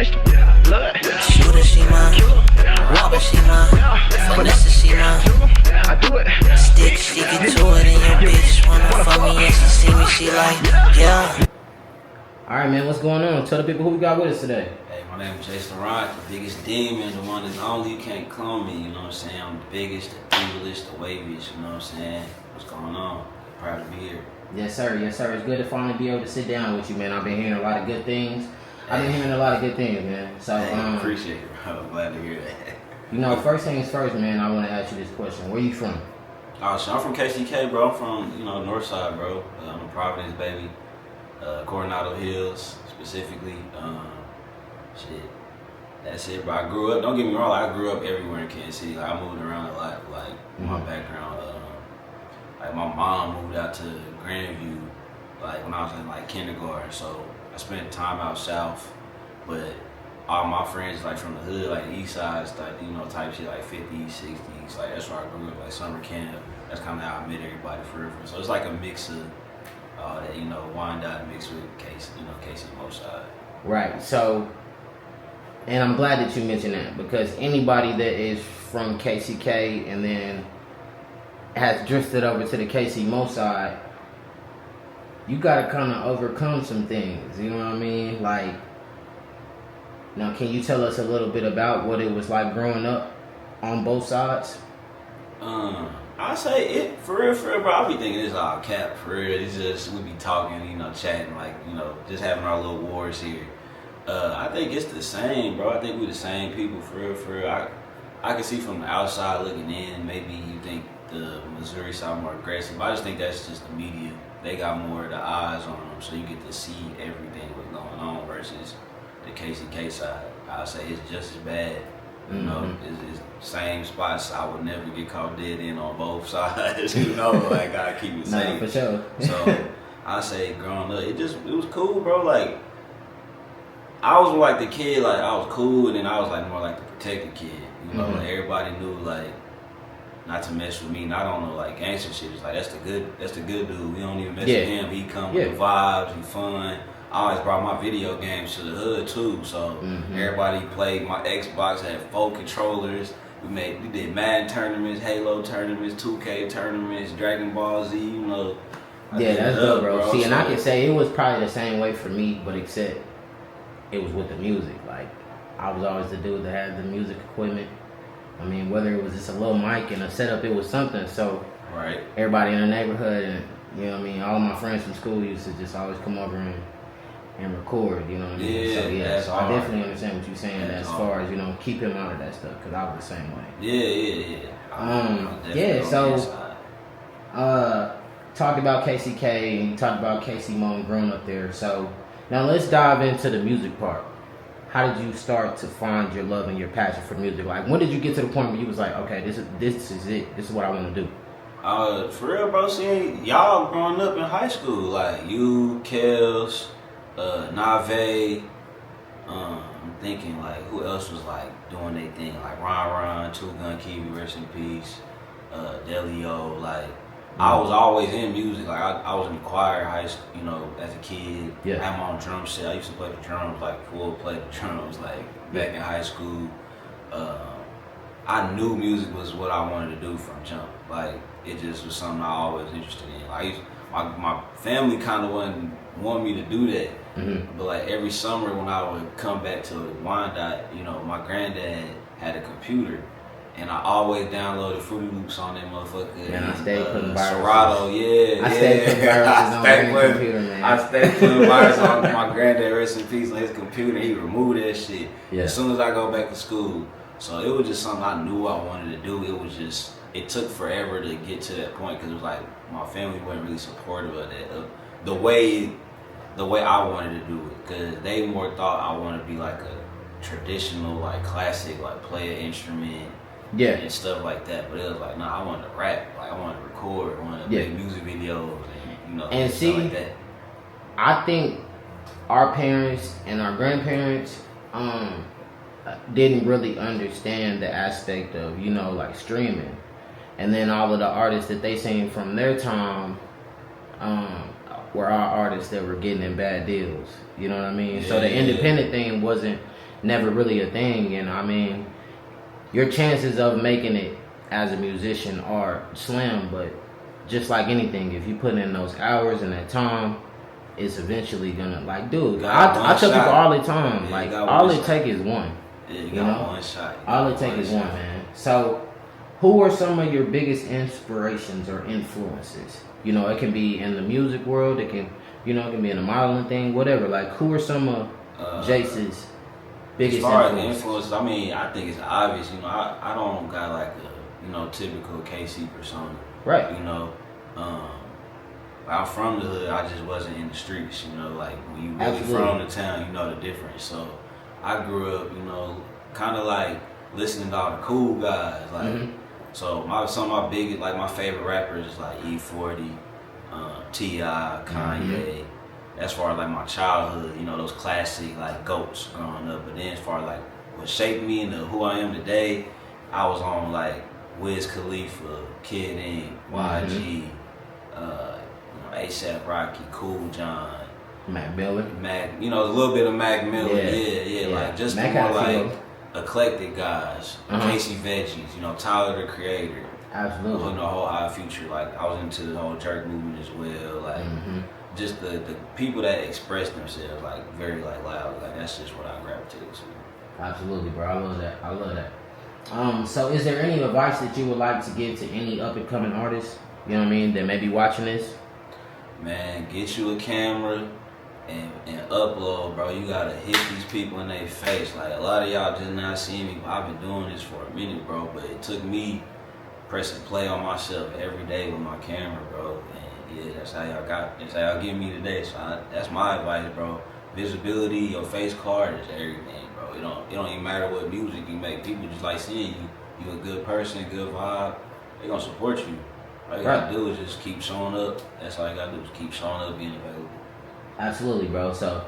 Shooter, she mine. Walker, she mine. Vanessa, she mine. Stick, she get to it, and your bitch wanna fuck me, and she see me, she like, yeah. Alright, man, what's going on? Tell the people who we got with us today. Hey, my name is Jeice Laurent, the biggest demon, the one that's only, you can't clone me, you know what I'm saying? I'm the biggest, the evilest, the waviest, you know what I'm saying? What's going on? Proud to be here. Yes, sir. Yes, sir. It's good to finally be able to sit down with you, man. I've been hearing a lot of good things. Man. So, I appreciate it, bro. I'm glad to hear that. You know, first things first, man, I want to ask you this question. Where you from? Oh, so I'm from KCK, bro. I'm from, North Side, bro. I'm a Providence, baby. Coronado Hills, specifically. Shit. That's it, bro. I grew up, don't get me wrong, I grew up everywhere in Kansas City. Like, I moved around a lot, like, my background. Like, my mom moved out to Grandview, like, when I was in, like, kindergarten. So, I spent time out south. But all my friends, like, from the hood, like, the east side, like, type shit, like, 50s, 60s. Like, that's where I grew up, like, summer camp. That's kind of how I met everybody, for real. So, it's like a mix of all that, Wyandotte mixed with Casey Moside. Right. So, and I'm glad that you mentioned that, because anybody that is from KCK and then has drifted over to the KC Mo side, you gotta kind of overcome some things. You know what I mean? Like, now, can you tell us a little bit about what it was like growing up on both sides? I say it for real, bro. I be thinking it's all cap, for real. It's just we be talking, chatting, like, just having our little wars here. I think it's the same, bro. I think we the same people, for real. I can see from the outside looking in, maybe you think the Missouri side more aggressive. I just think that's just the media. They got more of the eyes on them, so you get to see everything what's going on versus the KCK side. I say it's just as bad. It's same spots. I would never get caught dead in on both sides. I gotta keep it safe. For sure. So I say growing up, it was cool, bro. Like, I was like the kid, like I was cool, and then I was like more like the protected kid. Like everybody knew, like, not to mess with me. And I don't know, like, gangster shit. It's like that's the good dude. We don't even mess with him. He come with the vibes. He fun. I always brought my video games to the hood too. So everybody played. My Xbox had 4 controllers. We did Madden tournaments, Halo tournaments, 2K tournaments, Dragon Ball Z. Yeah, that's good, bro. See, and I can say it was probably the same way for me, but except it was with the music. Like, I was always the dude that had the music equipment. I mean, whether it was just a little mic and a setup, it was something. So everybody in the neighborhood and all my friends from school used to just always come over and record, you know what I mean? Yeah, so I definitely understand what you're saying as far as, keep him out of that stuff, because I was the same way. Talked about KCK and you talked about KC Mo and growing up there. So now let's dive into the music part. How did you start to find your love and your passion for music? Like, when did you get to the point where you was like, okay, this is it. This is what I want to do? For real, bro. Seeing y'all growing up in high school, like you, Kels, Nave. I'm thinking, like, who else was like doing their thing? Like Ron, Two Gun Kiwi, rest in peace. Delio, like. I was always in music. Like, I was in the choir, high school, as a kid. Yeah. I had my own drum set. I used to play the drums, like full play the drums, like back in high school. I knew music was what I wanted to do from jump. Like, it just was something I always interested in. Like, my family kind of wanted me to do that. But like every summer when I would come back to Wyandotte, my granddad had a computer. And I always downloaded Fruity Loops on that motherfucker. And I stayed putting viruses. Serato, I stayed putting viruses on my computer, man. I stayed putting viruses on my granddad, rest in peace, on his computer. He removed that shit as soon as I go back to school. So it was just something I knew I wanted to do. It took forever to get to that point, because it was like my family wasn't really supportive of that. The way I wanted to do it, because they more thought I wanted to be like a traditional, like classic, like play an instrument. And stuff like that, but it was like, nah, I wanted to rap, like I wanted to record, I wanted to make music videos, and see, stuff like that. I think our parents and our grandparents didn't really understand the aspect of, like streaming, and then all of the artists that they seen from their time were our artists that were getting in bad deals. You know what I mean? So the independent thing wasn't never really a thing. And I mean, your chances of making it as a musician are slim, but just like anything, if you put in those hours and that time, it's eventually gonna, like, dude, I tell people all the time, like, all it take is one. Yeah, you got one shot. All it take is one, man. So, who are some of your biggest inspirations or influences? You know, it can be in the music world, it can, you know, it can be in the modeling thing, whatever. Like, who are some of Jeice's biggest as far influences? as influences, I mean, I think it's obvious. You know, I don't got like a, you know, typical KC persona. Right. You know, I'm from the hood. I just wasn't in the streets. You know, like when you really from the town, you know the difference. So I grew up, you know, kind of like listening to all the cool guys. Like, so some of my biggest, like my favorite rappers is like E40, T.I., Kanye. As far as like my childhood, you know, those classic like GOATs growing up. But then as far as like what shaped me into who I am today, I was on like Wiz Khalifa, Kid Ink, YG, you know, ASAP Rocky, Cool John, Mac Miller. You know, a little bit of Mac Miller, yeah. Like just Mac more like eclectic guys, Casey Veggies, you know, Tyler the Creator. Absolutely. You know, the whole Odd Future, like I was into the whole Jerk movement as well, like just the people that express themselves like very like loud, like that's just what I gravitated to. Absolutely, bro. I love that. So is there any advice that you would like to give to any up and coming artists, you know what I mean, that may be watching this? Man, get you a camera and upload, bro. You gotta hit these people in their face. Like a lot of y'all just not seeing me. I've been doing this for a minute, bro, but it took me pressing play on myself every day with my camera, bro. And yeah, that's how y'all get me today. So that's my advice, bro. Visibility, your face card is everything, bro. It don't even matter what music you make. People just like seeing you. You a good person, good vibe. They gonna support you. All you gotta do is just keep showing up. That's all you gotta do is keep showing up, being available. Absolutely, bro. So,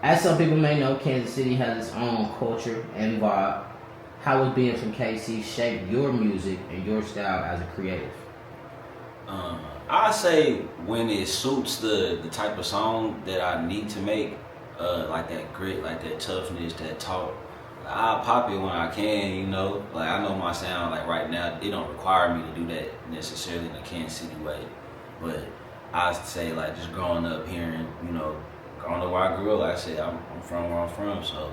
as some people may know, Kansas City has its own culture and vibe. How would being from KC shape your music and your style as a creative? I say when it suits the type of song that I need to make, like that grit, like that toughness, that talk. I'll pop it when I can, you know. Like I know my sound, like right now, it don't require me to do that necessarily in a Kansas City way. But I say like just growing up hearing, you know, growing up where I grew up, like I said, I'm from where I'm from, so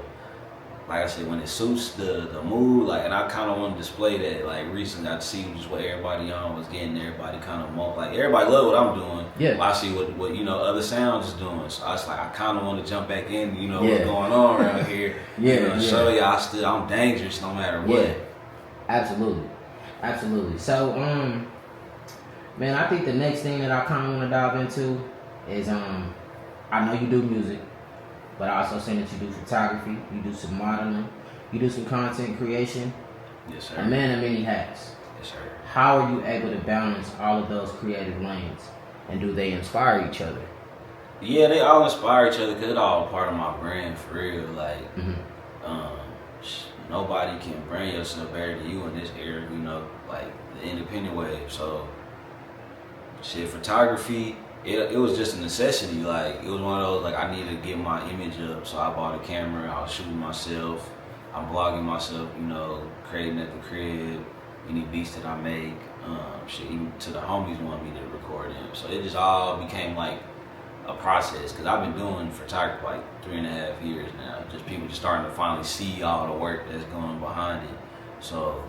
like I said, when it suits the mood, like, and I kind of want to display that. Like recently, I see just what everybody on was getting. Everybody kind of like everybody love what I'm doing. Yeah. But I see what you know other sounds is doing. So I was like, I kind of want to jump back in. You know what's going on around here. Show y'all I'm dangerous no matter what. Yeah. Absolutely. So man, I think the next thing that I kind of want to dive into is I know you do music. But I also seen that you do photography, you do some modeling, you do some content creation. Yes, sir. A man of many hats. Yes, sir. How are you able to balance all of those creative lanes? And do they inspire each other? Yeah, they all inspire each other because it's all part of my brand for real. Like, nobody can brand yourself better than you in this era, you know, like the independent wave. So, shit, photography. It was just a necessity. Like it was one of those like I needed to get my image up, so I bought a camera. I was shooting myself. I'm blogging myself. You know, creating at the crib. Any beats that I make, shit. Even to the homies want me to record them. So it just all became like a process. Cause I've been doing photography like 3.5 years now. Just people just starting to finally see all the work that's going behind it. So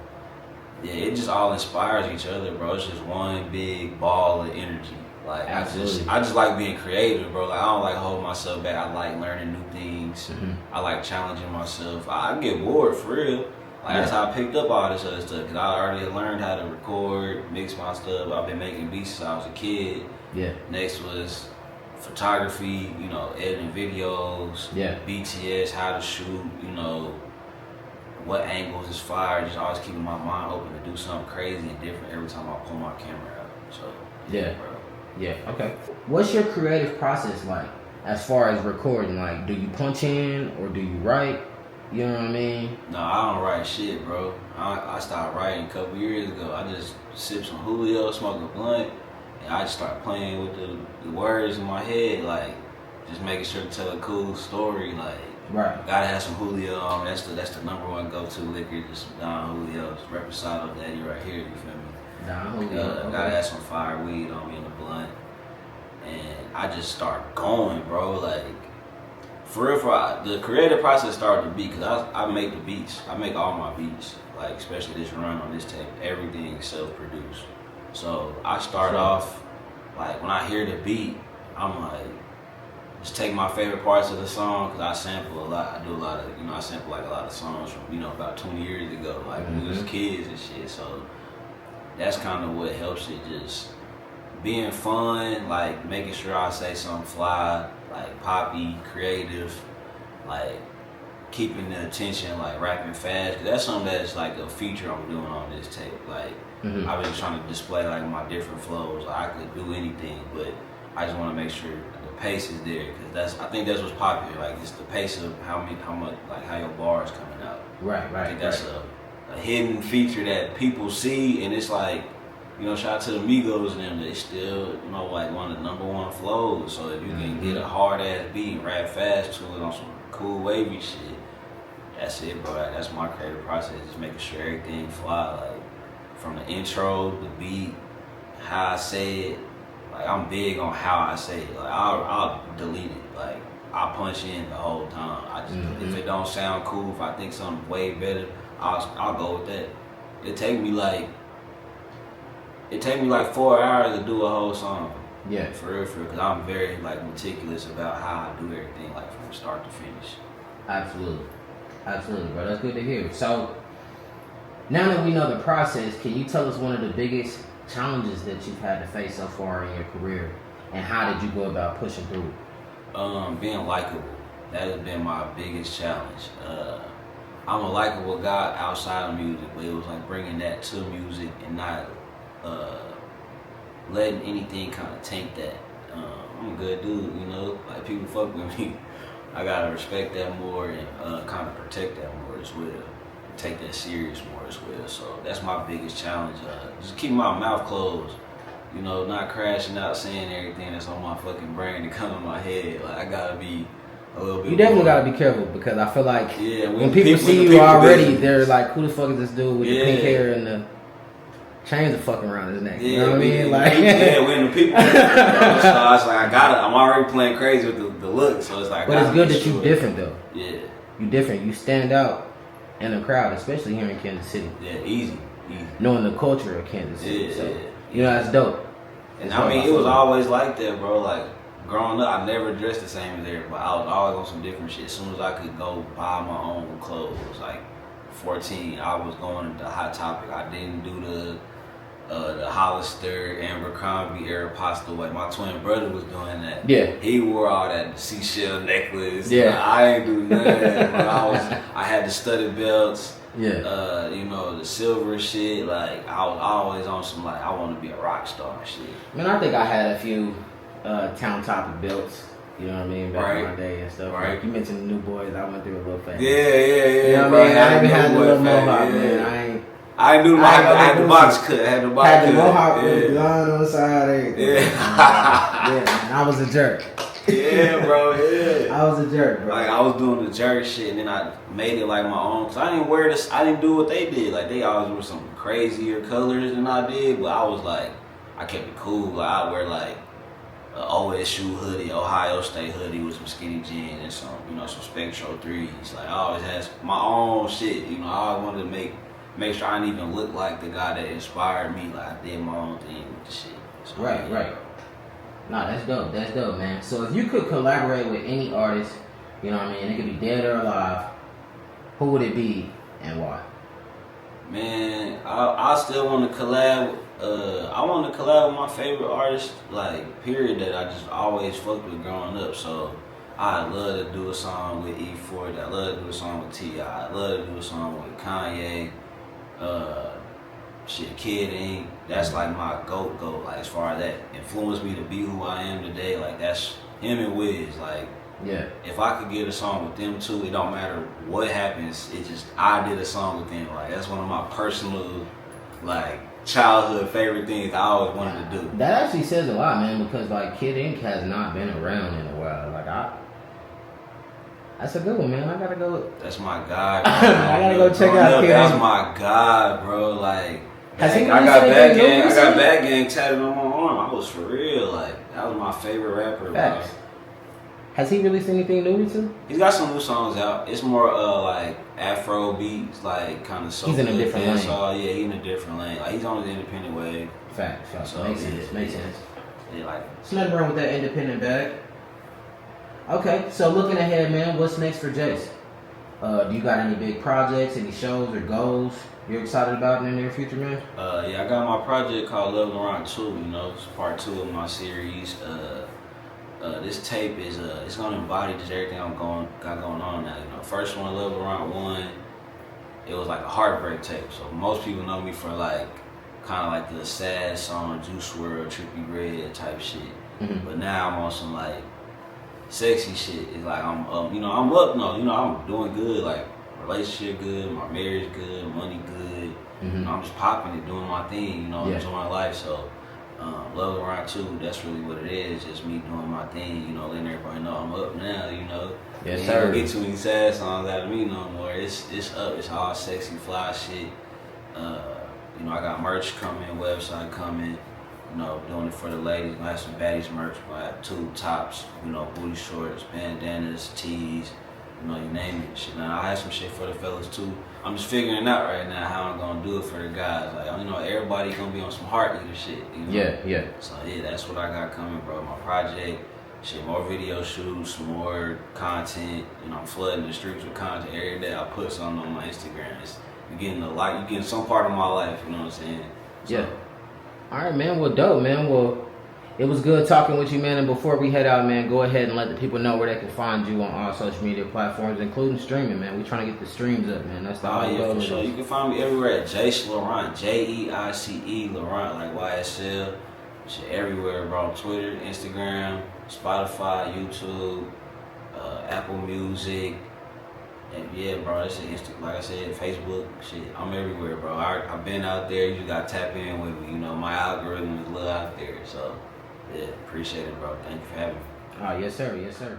yeah, it just all inspires each other, bro. It's just one big ball of energy. Like I just like being creative, bro. Like I don't like holding myself back. I like learning new things. I like challenging myself. I get bored for real. Like that's how I picked up all this other stuff. Cause I already learned how to record, mix my stuff. I've been making beats since I was a kid. Yeah. Next was photography. You know, editing videos. Yeah. BTS, how to shoot. You know, what angles is fire. Just always keeping my mind open to do something crazy and different every time I pull my camera out. So bro. Yeah, okay. What's your creative process like as far as recording? Like, do you punch in or do you write? You know what I mean? No, I don't write shit, bro. I started writing a couple years ago. I just sip some Julio, smoke a blunt, and I just start playing with the words in my head, like just making sure to tell a cool story. Like Right. Gotta have some Julio on. That's the number one go-to liquor. Just some Don Julio, Reposado Daddy right here. You feel me? Don Julio. Gotta have some fire weed on me in the blunt, and I just start going, bro. Like for real, the creative process started to be because I make the beats. I make all my beats, like especially this run on this tape. Everything self-produced. So I start off like when I hear the beat, I'm like. Just take my favorite parts of the song because I sample a lot. I do a lot of, I sample like a lot of songs from, about 20 years ago, like when we was kids and shit. So that's kind of what helps it just being fun, like making sure I say something fly, like poppy, creative, like keeping the attention, like rapping fast. Cause that's something that's like a feature I'm doing on this tape. Like I've been trying to display like my different flows. Like, I could do anything, but I just want to make sure pace is there because I think that's what's popular. Like it's the pace of how much like how your bar is coming out. Right. I think that's a hidden feature that people see, and it's like shout out to the Migos and them. They still like one of the number one flows. So if you can get a hard ass beat and rap fast to it on some cool wavy shit, that's it, bro. Like, that's my creative process. Just making sure everything fly. Like from the intro, the beat, how I say it. Like I'm big on how I say it. Like I'll delete it. Like I'll punch in the whole time. I just if it don't sound cool, if I think something way better, I'll go with that. It take me like 4 hours to do a whole song. Yeah. For real, because I'm very like meticulous about how I do everything, like from start to finish. Absolutely, bro. That's good to hear. So now that we know the process, can you tell us one of the biggest challenges that you've had to face so far in your career, and how did you go about pushing through it? Being likable. That has been my biggest challenge. I'm a likable guy outside of music, but it was like bringing that to music and not letting anything kind of taint that. I'm a good dude, like people fuck with me. I gotta respect that more and kind of protect that more as well. Take that serious more as well. So that's my biggest challenge. Just keep my mouth closed. Not crashing out saying everything that's on my fucking brain and come in my head. Like I gotta be a little bit. You definitely gotta be careful because I feel like when people when see you already, they're like, "Who the fuck is this dude with the pink hair and the chains are fucking around his neck?" You know what I mean? Like, when the people, so I was like, I'm already playing crazy with the look, so it's like. But it's good that you different though. Yeah. You different. You stand out in the crowd, especially here in Kansas City. Yeah, easy. Knowing the culture of Kansas City. Yeah, so, that's dope. And I mean, it was always like that, bro. Like, growing up, I never dressed the same as everybody. I was always on some different shit. As soon as I could go buy my own clothes, like 14, I was going to Hot Topic. I didn't do the Hollister, Abercrombie, Aeropostale way. My twin brother was doing that. Yeah. He wore all that seashell necklace. Yeah. I ain't do none of that. But I had the studded belts. Yeah. The silver shit. Like I was always on some like I want to be a rock star and shit. Man, I think I had a few Town Topic belts. You know what I mean? Back in my day and stuff. Right. Like you mentioned the New Boys, I went through a little phase. Yeah. You know what I mean? I even had the little mohawk, man. I had the box cut. I had the box cut. Had the mohawk with the line on the side. Everything. Yeah, man. I was a jerk. Yeah, bro. Yeah. I was a jerk, bro. Like I was doing the jerk shit, and then I made it like my own. Cause I didn't wear this. I didn't do what they did. Like they always wore some crazier colors than I did. But I was like, I kept it cool. Like I wear like an OSU hoodie, Ohio State hoodie with some skinny jeans and some, some Spectro 3s. Like I always had my own shit. I always wanted to make sure I didn't even look like the guy that inspired me. Like I did my own thing with the shit. So, Right. Nah, that's dope. That's dope, man. So if you could collaborate with any artist, you know what I mean, it could be dead or alive, who would it be and why? Man, I still want to collab. I want to collab with my favorite artist, like period, that I just always fucked with growing up. So I'd love to do a song with E40. I'd love to do a song with T.I. I'd love to do a song with Kanye. Kid Ink. That's like my goat. Like as far as that influenced me to be who I am today. Like that's him and Wiz. Like yeah. If I could get a song with them too, it don't matter what happens. It just I did a song with them. Like that's one of my personal, like childhood favorite things I always wanted to do. That actually says a lot, man, because like Kid Ink has not been around in a while. Like That's a good one, man. I gotta go. That's my guy, bro. I gotta go check out Kid. That's my guy, bro. Like, Has he I got released anything new I got recently? Bad Gang tatted on my arm. I was for real. Like, that was my favorite rapper, Facts. bro. Has he released anything new recently? He's got some new songs out. It's more like Afro beats, like kind of so. He's in a different lane. Yeah, he's in a different lane. Like, he's on the independent wave. Facts. So, Makes yeah, sense. Makes sense. Yeah, like. There's nothing wrong with that independent bag. Okay, so looking ahead, man, what's next for Jeice? Do you got any big projects, any shows or goals you're excited about in the near future, man? Yeah, I got my project called Jeice Laurent 2. You know, it's part 2 of my series. This tape is it's gonna embody just everything got going on now. You know, first one, Jeice Laurent 1, it was like a heartbreak tape. So most people know me for like kind of like the sad song Juice WRLD, Trippie Redd type shit. Mm-hmm. But now I'm on some like sexy shit. It's like I'm up no, I'm doing good, like relationship good, my marriage good, money good. Mm-hmm. You know, I'm just popping it, doing my thing, enjoying life. So Jeice Laurent 2, that's really what it is, just me doing my thing, letting everybody know I'm up now, Yes, you sir. don't get too many sad songs out of me no more. It's up, it's all sexy, fly shit. I got merch coming, website coming. Doing it for the ladies. I have some baddies merch. I have tube tops, booty shorts, bandanas, tees, you name it. Shit. Now I have some shit for the fellas too. I'm just figuring out right now how I'm gonna do it for the guys. Like, everybody gonna be on some heart eater shit. Yeah. So yeah, that's what I got coming, bro. My project, shit, more video shoots, more content. I'm flooding the streets with content every day. I put something on my Instagram. You're getting some part of my life. You know what I'm saying? So, yeah. All right, man. Well, dope, man. Well, it was good talking with you, man. And before we head out, man, go ahead and let the people know where they can find you on all social media platforms, including streaming, man. We're trying to get the streams up, man. That's the whole goal. For sure. You can find me everywhere at Jeice Laurent, Jeice Laurent, like YSL. Shit, everywhere, bro. On Twitter, Instagram, Spotify, YouTube, Apple Music. And yeah, bro, that's it. Like I said, Facebook, shit, I'm everywhere, bro. I've been out there. You just got to tap in with me. My algorithm is a little out there. So, yeah, appreciate it, bro. Thank you for having me. Oh, yes, sir. Yes, sir.